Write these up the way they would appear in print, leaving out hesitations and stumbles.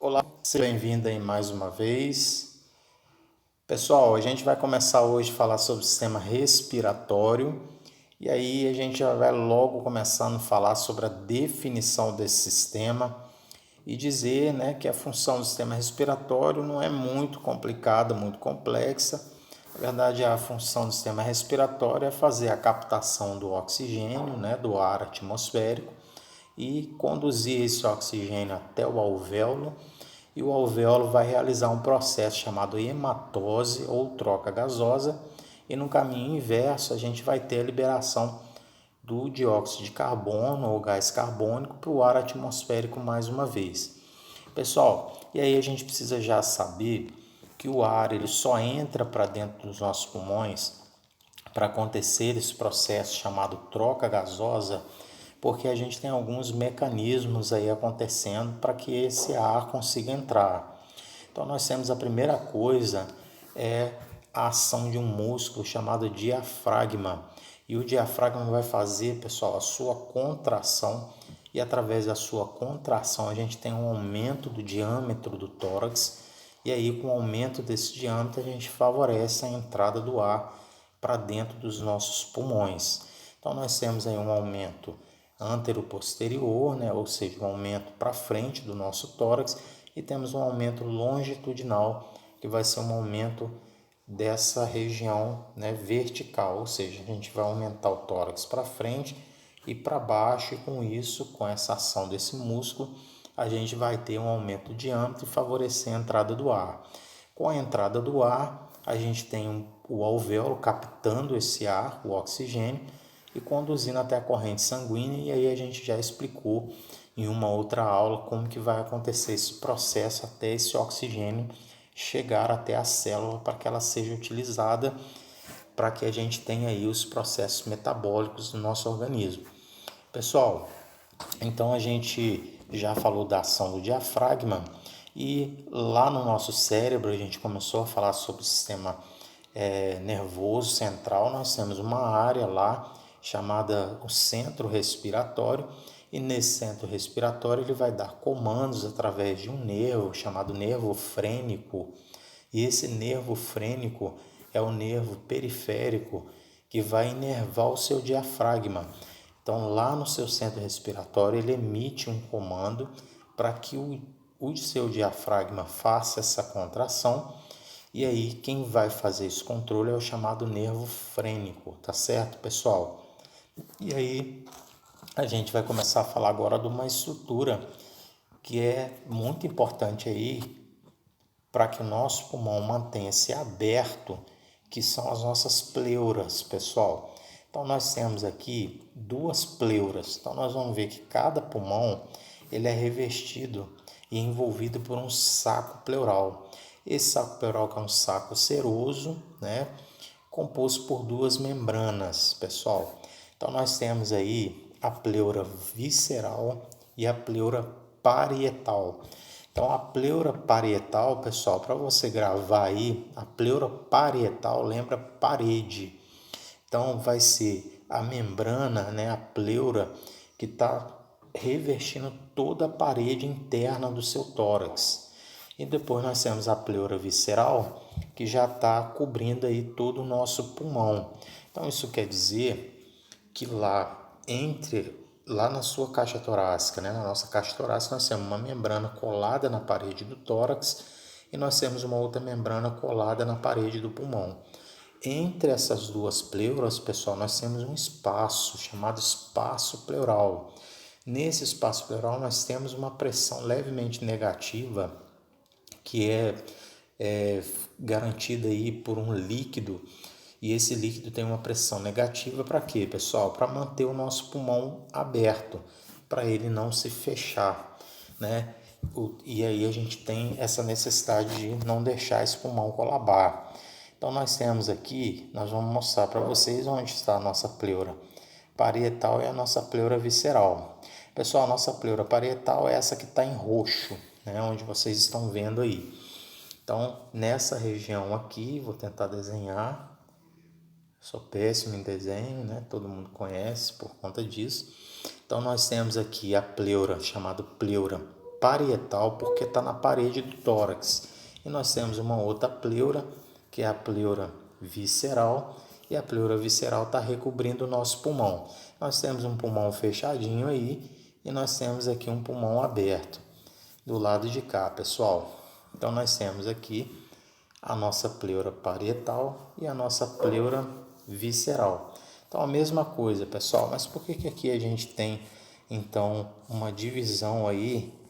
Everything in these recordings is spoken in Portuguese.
Olá, seja bem-vindo aí mais uma vez. Pessoal, a gente vai começar hoje a falar sobre o sistema respiratório e aí a gente já vai logo começando a falar sobre a definição desse sistema e dizer, que a função do sistema respiratório não é muito complicada, muito complexa. Na verdade, a função do sistema respiratório é fazer a captação do oxigênio, do ar atmosférico e conduzir esse oxigênio até o alvéolo, e o alvéolo vai realizar um processo chamado hematose ou troca gasosa, e no caminho inverso a gente vai ter a liberação do dióxido de carbono ou gás carbônico para o ar atmosférico mais uma vez. Pessoal, e aí a gente precisa já saber que o ar ele só entra para dentro dos nossos pulmões para acontecer esse processo chamado troca gasosa, porque a gente tem alguns mecanismos aí acontecendo para que esse ar consiga entrar. Então nós temos a primeira coisa é a ação de um músculo chamado diafragma. E o diafragma vai fazer, pessoal, a sua contração, e através da sua contração a gente tem um aumento do diâmetro do tórax, e aí com o aumento desse diâmetro a gente favorece a entrada do ar para dentro dos nossos pulmões. Então nós temos aí um aumento antero-posterior, ou seja, um aumento para frente do nosso tórax, e temos um aumento longitudinal, que vai ser um aumento dessa região, vertical, ou seja, a gente vai aumentar o tórax para frente e para baixo, e com isso, com essa ação desse músculo, a gente vai ter um aumento do diâmetro e favorecer a entrada do ar. Com a entrada do ar, a gente tem o alvéolo captando esse ar, o oxigênio, e conduzindo até a corrente sanguínea, e aí a gente já explicou em uma outra aula como que vai acontecer esse processo até esse oxigênio chegar até a célula para que ela seja utilizada para que a gente tenha aí os processos metabólicos do nosso organismo. Pessoal, então a gente já falou da ação do diafragma e lá no nosso cérebro a gente começou a falar sobre o sistema nervoso central. Nós temos uma área lá chamada o centro respiratório, e nesse centro respiratório ele vai dar comandos através de um nervo chamado nervo frênico, e esse nervo frênico é o nervo periférico que vai inervar o seu diafragma. Então, lá no seu centro respiratório, ele emite um comando para que o seu diafragma faça essa contração. E aí, quem vai fazer esse controle é o chamado nervo frênico, tá certo, pessoal? E aí, a gente vai começar a falar agora de uma estrutura que é muito importante aí para que o nosso pulmão mantenha-se aberto, que são as nossas pleuras, pessoal. Então nós temos aqui duas pleuras. Então nós vamos ver que cada pulmão ele é revestido e envolvido por um saco pleural. Esse saco pleural que é um saco seroso, composto por duas membranas, pessoal. Então nós temos aí a pleura visceral e a pleura parietal. Então, a pleura parietal, pessoal, para você gravar aí, a pleura parietal lembra parede. Então, vai ser a membrana, a pleura, que está revestindo toda a parede interna do seu tórax. E depois nós temos a pleura visceral, que já está cobrindo aí todo o nosso pulmão. Então, isso quer dizer que lá na sua caixa torácica, na nossa caixa torácica, nós temos uma membrana colada na parede do tórax e nós temos uma outra membrana colada na parede do pulmão. Entre essas duas pleuras, pessoal, nós temos um espaço chamado espaço pleural. Nesse espaço pleural nós temos uma pressão levemente negativa que é garantida aí por um líquido, e esse líquido tem uma pressão negativa para quê, pessoal? Para manter o nosso pulmão aberto, para ele não se fechar, E aí a gente tem essa necessidade de não deixar esse pulmão colabar. Então nós temos aqui, nós vamos mostrar para vocês onde está a nossa pleura parietal e a nossa pleura visceral. Pessoal, a nossa pleura parietal é essa que está em roxo, onde vocês estão vendo aí. Então, nessa região aqui, vou tentar desenhar. Sou péssimo em desenho, todo mundo conhece por conta disso. Então, nós temos aqui a pleura, chamada pleura parietal porque está na parede do tórax. E nós temos uma outra pleura, que é a pleura visceral, e a pleura visceral está recobrindo o nosso pulmão. Nós temos um pulmão fechadinho aí e nós temos aqui um pulmão aberto do lado de cá, pessoal. Então nós temos aqui a nossa pleura parietal e a nossa pleura visceral. Então a mesma coisa, pessoal, mas por que aqui a gente tem então uma divisão aí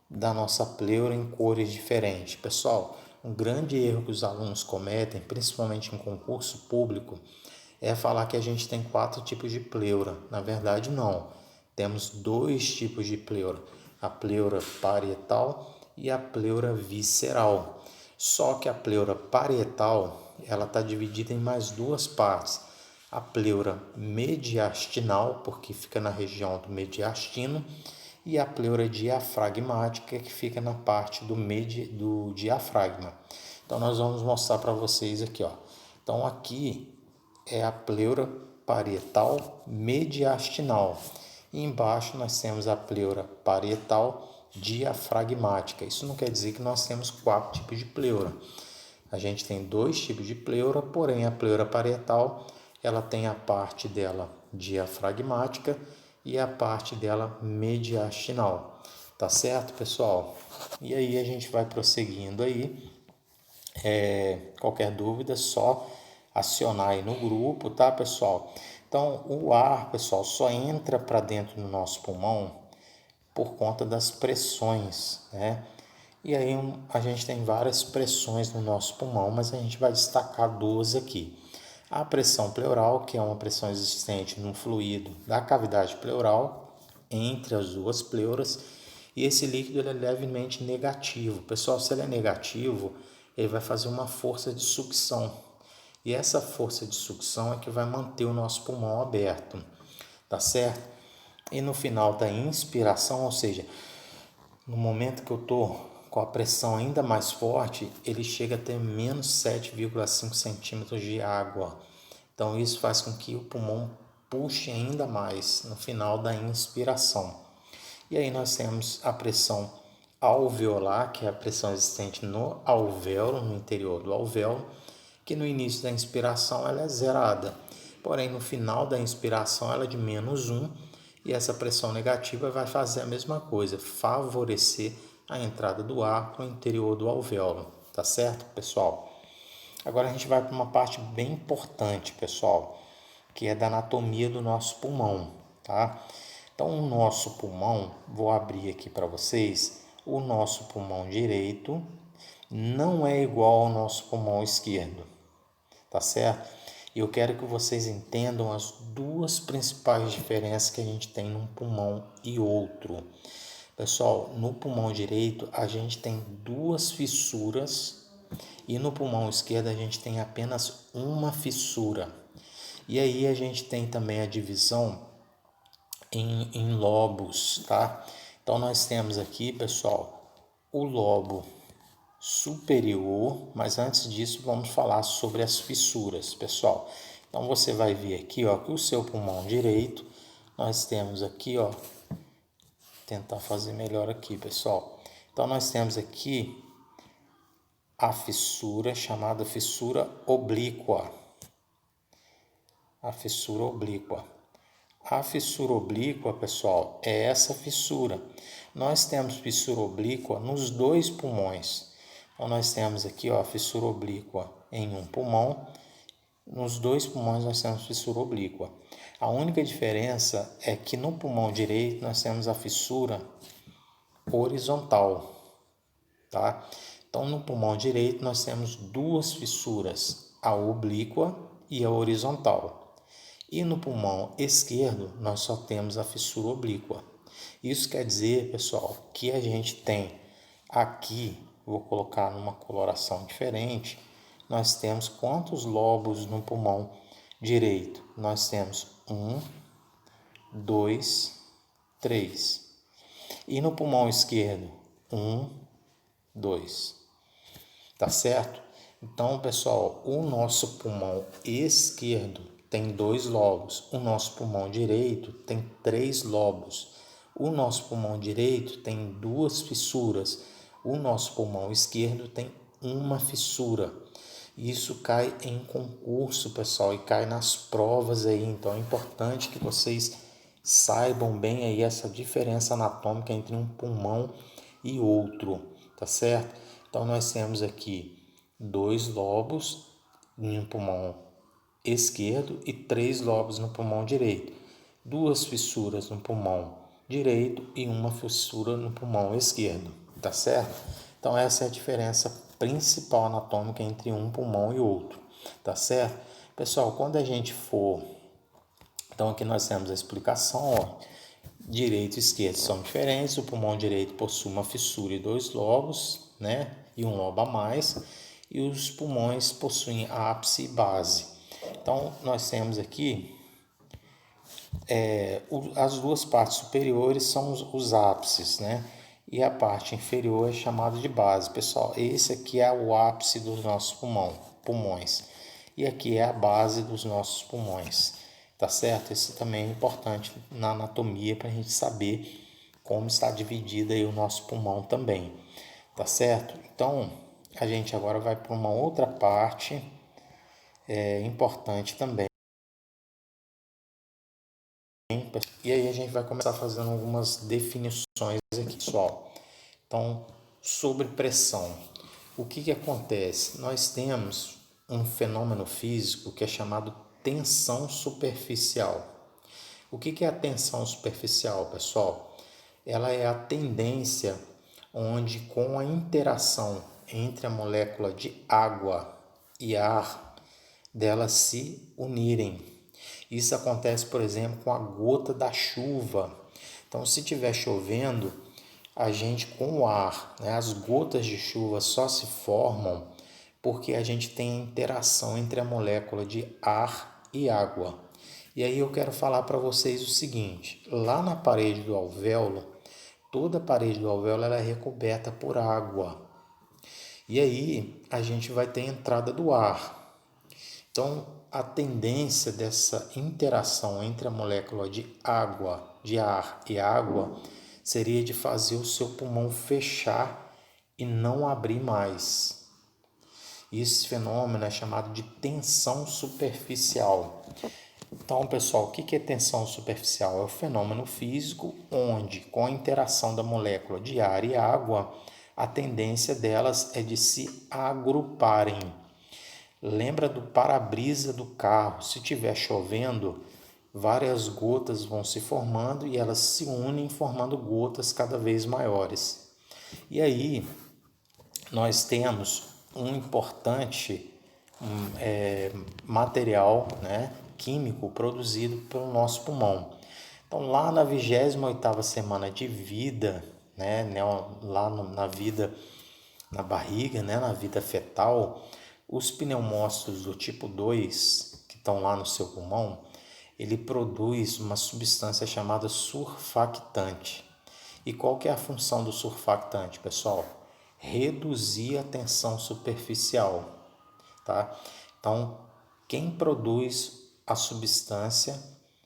da nossa pleura em cores diferentes? Pessoal, um grande erro que os alunos cometem, principalmente em concurso público, é falar que a gente tem 4 tipos de pleura. Na verdade, não. Temos 2 tipos de pleura, a pleura parietal e a pleura visceral. Só que a pleura parietal, ela está dividida em mais 2 partes. A pleura mediastinal, porque fica na região do mediastino, e a pleura diafragmática, que fica na parte do diafragma. Então, nós vamos mostrar para vocês aqui, ó. Então, aqui é a pleura parietal mediastinal. E embaixo nós temos a pleura parietal diafragmática. Isso não quer dizer que nós temos 4 tipos de pleura. A gente tem 2 tipos de pleura, porém a pleura parietal, ela tem a parte dela diafragmática e a parte dela mediastinal. Tá certo, pessoal? E aí a gente vai prosseguindo aí. Qualquer dúvida, só acionar aí no grupo, tá, pessoal? Então, o ar, pessoal, só entra para dentro do nosso pulmão por conta das pressões, né? E aí a gente tem várias pressões no nosso pulmão, mas a gente vai destacar 2 aqui. A pressão pleural, que é uma pressão existente no fluido da cavidade pleural, entre as 2 pleuras, e esse líquido ele é levemente negativo. Pessoal, se ele é negativo, ele vai fazer uma força de sucção. E essa força de sucção é que vai manter o nosso pulmão aberto, tá certo? E no final da inspiração, ou seja, no momento que eu estou com a pressão ainda mais forte, ele chega a ter menos 7,5 centímetros de água. Então isso faz com que o pulmão puxe ainda mais no final da inspiração. E aí nós temos a pressão alveolar, que é a pressão existente no alvéolo, no interior do alvéolo, que no início da inspiração ela é zerada, porém no final da inspiração ela é de menos 1, e essa pressão negativa vai fazer a mesma coisa, favorecer a entrada do ar para o interior do alvéolo, tá certo, pessoal? Agora a gente vai para uma parte bem importante, pessoal, que é da anatomia do nosso pulmão, tá? Então o nosso pulmão, vou abrir aqui para vocês, o nosso pulmão direito não é igual ao nosso pulmão esquerdo, tá certo? E eu quero que vocês entendam as 2 principais diferenças que a gente tem num pulmão e outro. Pessoal, no pulmão direito a gente tem 2 fissuras e no pulmão esquerdo a gente tem apenas uma fissura. E aí a gente tem também a divisão em lobos, tá? Então nós temos aqui, pessoal, o lobo superior, mas antes disso vamos falar sobre as fissuras, pessoal. Então você vai ver aqui, ó, que o seu pulmão direito, nós temos aqui, ó, tentar fazer melhor aqui, pessoal. Então nós temos aqui a fissura chamada fissura oblíqua. A fissura oblíqua. A fissura oblíqua, pessoal, é essa fissura. Nós temos fissura oblíqua nos 2 pulmões. Então, nós temos aqui, ó, a fissura oblíqua em um pulmão. Nos 2 pulmões nós temos fissura oblíqua. A única diferença é que no pulmão direito nós temos a fissura horizontal, tá? Então, no pulmão direito nós temos 2 fissuras, a oblíqua e a horizontal. E no pulmão esquerdo nós só temos a fissura oblíqua. Isso quer dizer, pessoal, que a gente tem aqui, vou colocar numa coloração diferente, nós temos quantos lobos no pulmão direito? Nós temos 1, 2, 3. E no pulmão esquerdo? 1, 2. Tá certo? Então, pessoal, o nosso pulmão esquerdo tem 2 lobos. O nosso pulmão direito tem 3 lobos. O nosso pulmão direito tem 2 fissuras, o nosso pulmão esquerdo tem uma fissura. Isso cai em concurso, pessoal, e cai nas provas aí, então é importante que vocês saibam bem aí essa diferença anatômica entre um pulmão e outro, tá certo? Então nós temos aqui 2 lobos em um pulmão esquerdo e 3 lobos no pulmão direito, 2 fissuras no pulmão direito e uma fissura no pulmão esquerdo, tá certo? Então essa é a diferença principal anatômica entre um pulmão e outro, tá certo? Pessoal, quando a gente for... Então aqui nós temos a explicação, ó. Direito e esquerdo são diferentes, o pulmão direito possui uma fissura e 2 lobos, né? E um lobo a mais, e os pulmões possuem ápice e base. Então nós temos aqui as 2 partes superiores são os ápices, né? E a parte inferior é chamada de base. Pessoal, esse aqui é o ápice dos nossos pulmões. E aqui é a base dos nossos pulmões. Tá certo? Isso também é importante na anatomia para a gente saber como está dividido aí o nosso pulmão também. Tá certo? Então, a gente agora vai para uma outra parte importante também. E aí a gente vai começar fazendo algumas definições aqui, pessoal. Então, sobre pressão. O que acontece? Nós temos um fenômeno físico que é chamado tensão superficial. O que é a tensão superficial, pessoal? Ela é a tendência onde, com a interação entre a molécula de água e ar, delas se unirem. Isso acontece, por exemplo, com a gota da chuva. Então, se estiver chovendo, a gente com o ar, né, as gotas de chuva só se formam porque a gente tem a interação entre a molécula de ar e água. E aí eu quero falar para vocês o seguinte, lá na parede do alvéolo, toda a parede do alvéolo ela é recoberta por água. E aí a gente vai ter a entrada do ar. Então, a tendência dessa interação entre a molécula de água, de ar e água, seria de fazer o seu pulmão fechar e não abrir mais. Esse fenômeno é chamado de tensão superficial. Então, pessoal, o que é tensão superficial? É o fenômeno físico onde, com a interação da molécula de ar e água, a tendência delas é de se agruparem. Lembra do para-brisa do carro? Se estiver chovendo, várias gotas vão se formando e elas se unem formando gotas cada vez maiores. E aí nós temos um importante material, né, químico produzido pelo nosso pulmão. Então lá na 28ª semana de vida, né, lá na vida, na barriga, né, na vida fetal, os pneumócitos do tipo 2, que estão lá no seu pulmão, ele produz uma substância chamada surfactante. E qual que é a função do surfactante, pessoal? Reduzir a tensão superficial, tá? Então, quem produz a substância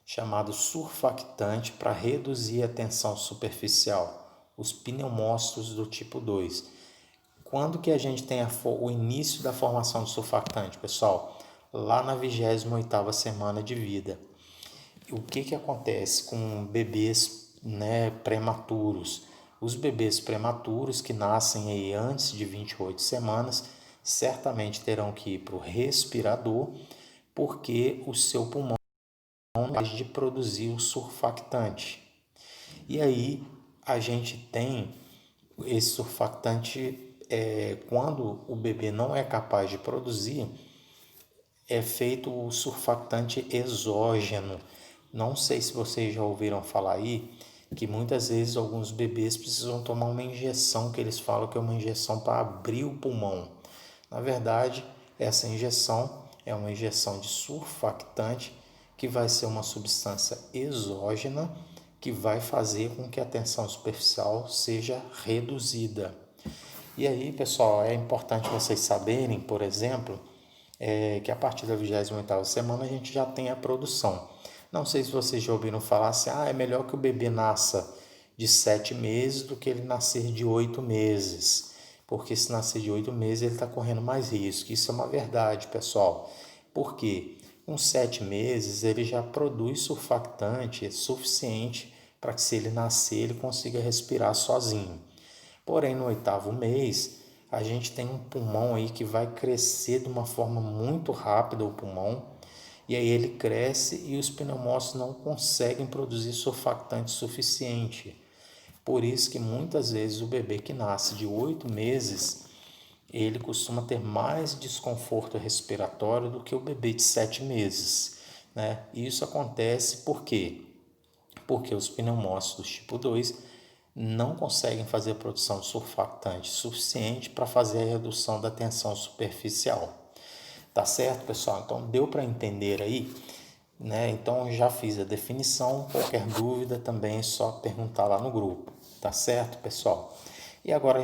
chamada surfactante para reduzir a tensão superficial? Os pneumócitos do tipo 2. Quando que a gente tem o início da formação do surfactante, pessoal? Lá na 28ª semana de vida. O que acontece com bebês, né, prematuros? Os bebês prematuros que nascem aí antes de 28 semanas certamente terão que ir para o respirador porque o seu pulmão não é capaz de produzir o surfactante. E aí a gente tem esse surfactante, quando o bebê não é capaz de produzir, é feito o surfactante exógeno. Não sei se vocês já ouviram falar aí que muitas vezes alguns bebês precisam tomar uma injeção que eles falam que é uma injeção para abrir o pulmão. Na verdade, essa injeção é uma injeção de surfactante que vai ser uma substância exógena que vai fazer com que a tensão superficial seja reduzida. E aí, pessoal, é importante vocês saberem, por exemplo, que a partir da 28ª semana a gente já tem a produção. Não sei se vocês já ouviram falar assim, é melhor que o bebê nasça de 7 meses do que ele nascer de 8 meses. Porque se nascer de 8 meses, ele está correndo mais risco. Isso é uma verdade, pessoal. Por quê? Com 7 meses, ele já produz surfactante suficiente para que, se ele nascer, ele consiga respirar sozinho. Porém, no 8º mês, a gente tem um pulmão aí que vai crescer de uma forma muito rápida, o pulmão, e aí ele cresce e os pneumócitos não conseguem produzir surfactante suficiente. Por isso que muitas vezes o bebê que nasce de 8 meses, ele costuma ter mais desconforto respiratório do que o bebê de 7 meses, né? E isso acontece por quê? Porque os pneumócitos tipo 2 não conseguem fazer a produção de surfactante suficiente para fazer a redução da tensão superficial. Tá certo, pessoal? Então deu para entender aí, né? Então já fiz a definição. Qualquer dúvida também é só perguntar lá no grupo. Tá certo, pessoal? E agora